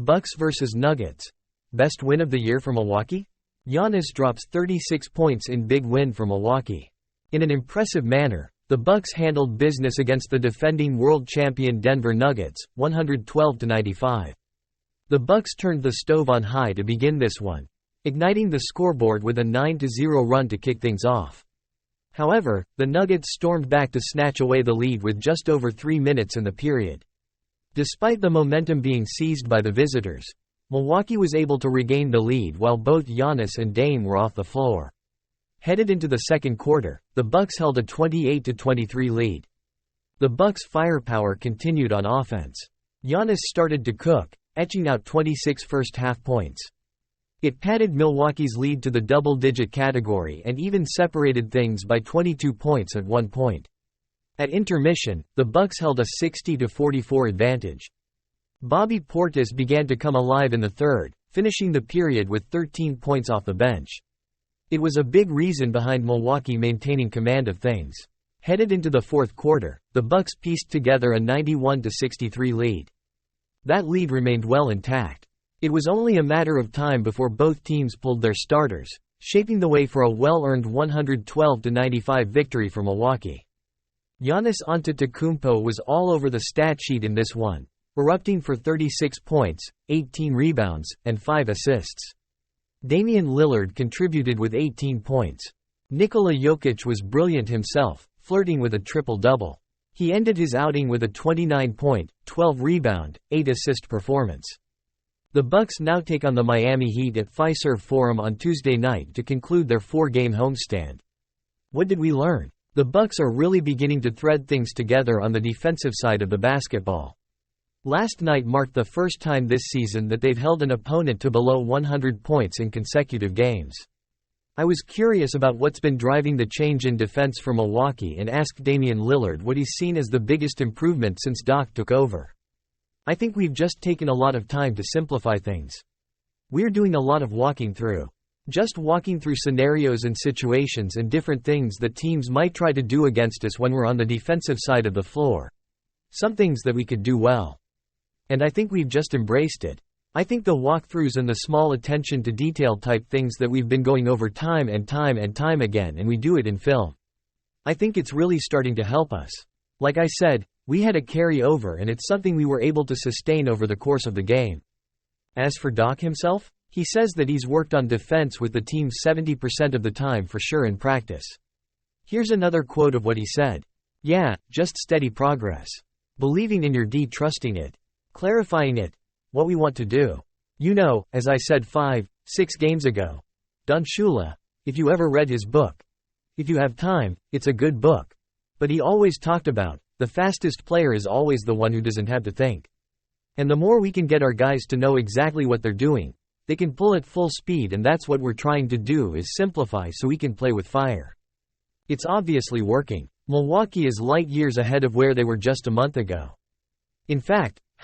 Bucks vs Nuggets. Best win of the year for Milwaukee? Giannis drops 36 points in big win for Milwaukee. In an impressive manner, the Bucks handled business against the defending world champion Denver Nuggets, 112-95. The Bucks turned the stove on high to begin this one, igniting the scoreboard with a 9-0 run to kick things off. However, the Nuggets stormed back to snatch away the lead with just over 3 minutes in the period. Despite the momentum being seized by the visitors, Milwaukee was able to regain the lead while both Giannis and Dame were off the floor. Headed into the second quarter, the Bucks held a 28-23 lead. The Bucks' firepower continued on offense. Giannis started to cook, etching out 26 first-half points. It padded Milwaukee's lead to the double-digit category and even separated things by 22 points at one point. At intermission, the Bucks held a 60-44 advantage. Bobby Portis began to come alive in the third, finishing the period with 13 points off the bench. It was a big reason behind Milwaukee maintaining command of things. Headed into the fourth quarter, the Bucks pieced together a 91-63 lead. That lead remained well intact. It was only a matter of time before both teams pulled their starters, shaping the way for a well-earned 112-95 victory for Milwaukee. Giannis Antetokounmpo was all over the stat sheet in this one, erupting for 36 points, 18 rebounds, and 5 assists. Damian Lillard contributed with 18 points. Nikola Jokic was brilliant himself, flirting with a triple-double. He ended his outing with a 29-point, 12-rebound, 8-assist performance. The Bucks now take on the Miami Heat at Fiserv Forum on Tuesday night to conclude their 4-game homestand. What did we learn? The Bucks are really beginning to thread things together on the defensive side of the basketball. Last night marked the first time this season that they've held an opponent to below 100 points in consecutive games. I was curious about what's been driving the change in defense for Milwaukee and asked Damian Lillard what he's seen as the biggest improvement since Doc took over. I think we've just taken a lot of time to simplify things. We're doing a lot of walking through. Just walking through scenarios and situations and different things that teams might try to do against us when we're on the defensive side of the floor. Some things that we could do well. And I think we've just embraced it. I think the walkthroughs and the small attention to detail type things that we've been going over time and time again, and we do it in film. I think it's really starting to help us. Like I said, we had a carry-over and it's something we were able to sustain over the course of the game. As for Doc himself, he says that he's worked on defense with the team 70% of the time for sure in practice. Here's another quote of what he said. "Yeah, just steady progress. Believing in your D, trusting it. Clarifying it. What we want to do. You know, as I said 5, 6 games ago. Don Shula, if you ever read his book. If you have time, it's a good book. But he always talked about, the fastest player is always the one who doesn't have to think. And the more we can get our guys to know exactly what they're doing, they can pull at full speed, and that's what we're trying to do, is simplify so we can play with fire. It's obviously working. Milwaukee is light years ahead of where they were just a month ago. In fact,